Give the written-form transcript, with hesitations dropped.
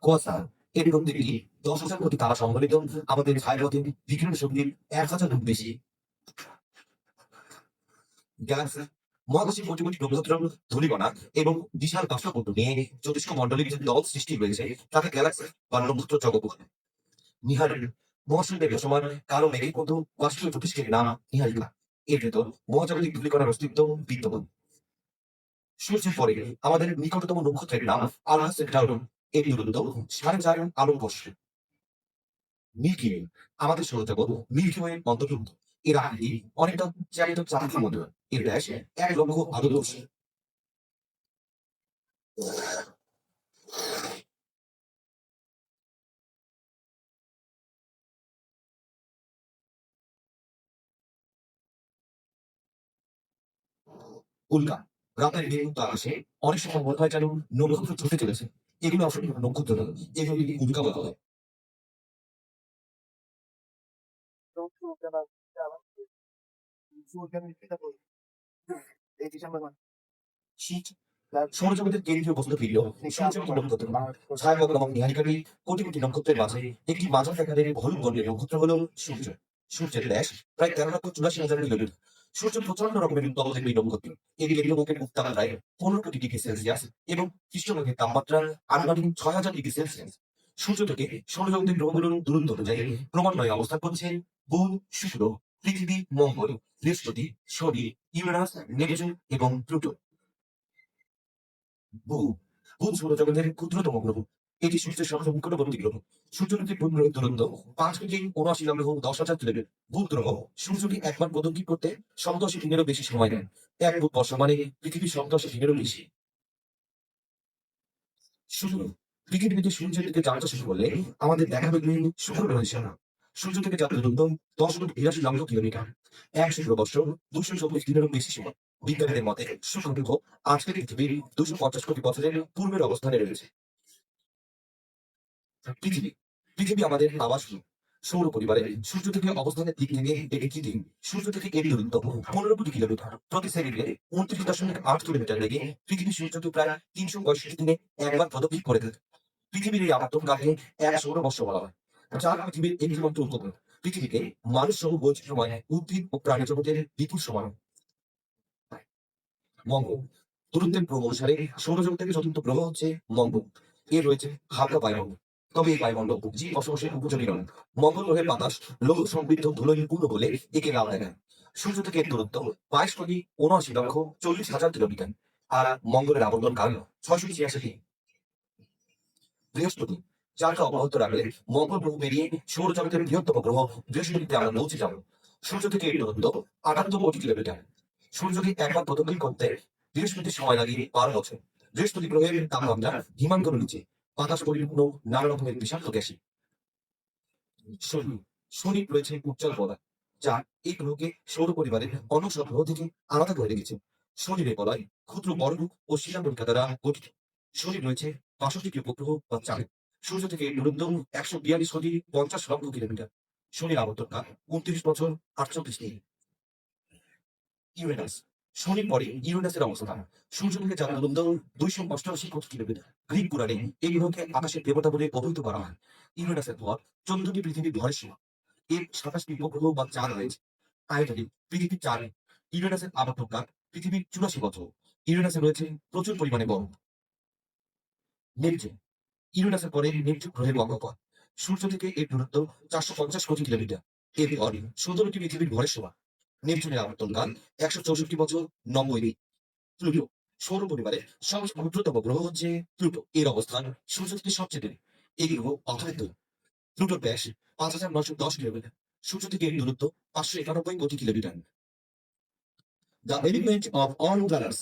কুয়াশা এর প্রত্যেকটি 10,000 কোটি তারা সম্বলিত আমাদের ছায়াপথে বিকিরণ শক্তির 1,000 গুণ বেশি। গ্যালাক্সি মহাকাশে কোটি কোটি নক্ষত্র, ধূলিকণা এবং বিশাল কক্ষপথ নিয়ে জ্যোতিষ্ক মণ্ডলীর যে দল সৃষ্টি হয়েছে তাকে গ্যালাক্সি বা নক্ষত্র জগৎ বলে। নিহারিকা মহাশূন্যে ভাসমান কালো মেঘের মতো বাষ্পীয় জ্যোতিষ্কের নাম নিহারিকা। এর ভেতর মহাজাগতিক ধূলিকণার অস্তিত্ব বিদ্যমান। সূর্যের পরে আমাদের নিকটতম নক্ষত্রের নাম আলফা সেন্টাউরন। এর দূরত্ব 4.5 আলোক বর্ষ। মিল্কি ওয়ে আমাদের সৌরজগৎ মিল্কি ওয়ে অন্তর্ভুক্ত। এর আকৃতি অনেকটা জ্যামিত চাঁদের মতো। এর ব্যাস 1 লক্ষ আলোক বর্ষ। উল্কা রাতের বিমুক্ত আকাশে অনেক সময় মনে হয় যেন নক্ষত্র ছুটে চলেছে। এগুলো আসলে নক্ষত্র নয়, এগুলো উল্কা বলা হয়। শীত সৌরজগতের কেন্দ্রীয় বস্তু ভিন্ন সূর্যের নক্ষত্র। ছায়াপথ এবং নিহারিকারী কোটি কোটি নক্ষত্রের মাঝে একটি মাঝারি আকারের হলুদ বর্ণের নক্ষত্র হল সূর্য। সূর্যের ব্যাস প্রায় 13,84,000 কিলোমিটার। সূর্য প্রচন্ড রকমের উত্তপ্ত একটি নক্ষত্র। এর কেন্দ্রবকের উত্তাপ 15 কোটি ডিগ্রি সেলসিয়াস এবং পৃষ্ঠভাগের তাপমাত্রা আনুমানিক 6,000 ডিগ্রি সেলসিয়াস। সূর্য থেকে সৌরজগতের গ্রহগুলোর দূরত্ব অনুযায়ী ক্রমান্বয়ে অবস্থান করছে বুধ, শুক্র, পৃথিবী, মঙ্গল, বৃহস্পতি, শনি, ইউরেনাস, নেপচুন এবং প্লুটো। বুধ বুধ সৌরজগতের ক্ষুদ্রতম গ্রহ। এটি সূর্যের সঙ্গে নিকটবর্তী গ্রহ। সূর্য থেকে বুধ গ্রহের দূরত্ব 5,79,00,000 কিলোমিটার। বুধ গ্রহ সূর্যকে একবার প্রদক্ষিণ করতে 87 দিনেরও বেশি সময় নেয়। এক বুধ বর্ষ মানে পৃথিবীর 87 দিনেরও বেশি। সূর্য পৃথিবী থেকে সূর্যের দিকে যাত্রা শুরু করলে আমাদের দেখা মিলবে শুক্র গ্রহের সঙ্গে। সূর্য থেকে যাত্রা দূরত্ব 10,82,00,000 কিলোমিটার। এক শুক্রবর্ষ 224 দিনেরও বেশি সময়। বিজ্ঞানীদের মতে শুক্র গ্রহ আজকের পৃথিবীর 250 কোটি বছরের পূর্বের অবস্থানে রয়েছে। পৃথিবী পৃথিবী আমাদের আবাস গ্রহ। সৌর পরিবারে সূর্য থেকে অবস্থানের দিক থেকে একটি দিন সূর্য থেকে এর দূরত্ব 15 কোটি কিলোমিটার। প্রতি সেকেন্ডে 29.8 কিলোমিটার বেগে পৃথিবী সূর্যকে প্রায় 365 দিনে একবার প্রদক্ষিণ করে থাকে। পৃথিবীর এই আবর্তনকালকে 1 সৌরবর্ষ বলা হয়, যার পৃথিবীর একটিমাত্র উপগ্রহ। পৃথিবীকে মানুষ সহ বৈচিত্র্যময় উদ্ভিদ ও প্রাণী জগতের বিপুল সমান। মঙ্গল দূরত্বের ক্রম অনুসারে সৌরজগতের চতুর্থ গ্রহ হচ্ছে মঙ্গল। এর রয়েছে হালকা বায়ুমণ্ডল, তবে এই বায়ুমণ্ডল জীব বসবাসের উপযোগী নয়। মঙ্গল গ্রহের বাতাস লৌহ সমৃদ্ধ ধুলোয় পূর্ণ বলে একে লাল দেখায়। সূর্য থেকে এর দূরত্ব 22,79,40,000 কিলোমিটার। আর মঙ্গলের আবর্তন কাল 686 দিন। বৃহস্পতি যাকে অব্যাহত রাখলে মঙ্গল গ্রহ পেরিয়ে সৌরজগতের বৃহত্তম গ্রহ বৃহস্পতিতে আমরা পৌঁছে যাব। সূর্য থেকে এর দূরত্ব 78 কোটি কিলোমিটার। সূর্যকে একবার প্রদক্ষিণ করতে বৃহস্পতির সময় লাগে 12 বছর। বৃহস্পতি গ্রহের তাপমাত্রা হিমাঙ্গনের নিচে, বাতাস পরিপূর্ণ নানা রকমের বিষাক্ত গ্যাসে। শনি শনির রয়েছে উজ্জ্বল বলয়, যা এই গ্রহকে সৌর পরিবারের অন্য সব গ্রহ থেকে আলাদা করে রেখেছে। শনির বলয় ক্ষুদ্র বড় ও শিলামণিকা দ্বারা গঠিত। শনির রয়েছে 65টি উপগ্রহ বা চাঁদ। সূর্য থেকে এর দূরত্ব 142,50,00,000 কিলোমিটার। শনির আবর্তনকাল 29 বছর 48 দিন। ইউরেনাস শনির পরে ইউরেনাসের অবস্থান। সূর্য থেকে যার দূরত্ব 288 কোটি কিলোমিটার। গ্রিক পুরাণে এই গ্রহকে আকাশের দেবতা বলে অভিহিত করা হয়। ইউরেনাসের পর 14টি পৃথিবীর ভরের সীমা। এর 27টি উপগ্রহ বা চাঁদ রয়েছে। আয়তনে পৃথিবীর 4। ইউরেনাসের আবর্তনকাল পৃথিবীর 84 বছর। ইউরেনাসে রয়েছে প্রচুর পরিমাণে বরফ। নেপচুন ইউরেনাসের পরে নেপচুন গ্রহের কক্ষপথ। সূর্য থেকে এর দূরত্ব 450 কোটি কিলোমিটার। এরপর 17টি পৃথিবীর ভরের সীমা। নেপচুনের আবর্তনকাল 164 বছর 90 দিন। প্লুটো সৌর পরিবারের সবচেয়ে ক্ষুদ্রতম গ্রহ হচ্ছে প্লুটো। এর অবস্থান সূর্য থেকে সবচেয়ে দূরে। এই গ্রহ অথরিত। প্লুটোর ব্যাস 5,910 কিলোমিটার। সূর্য থেকে এর দূরত্ব 591 কোটি kilometre. The element of all colours.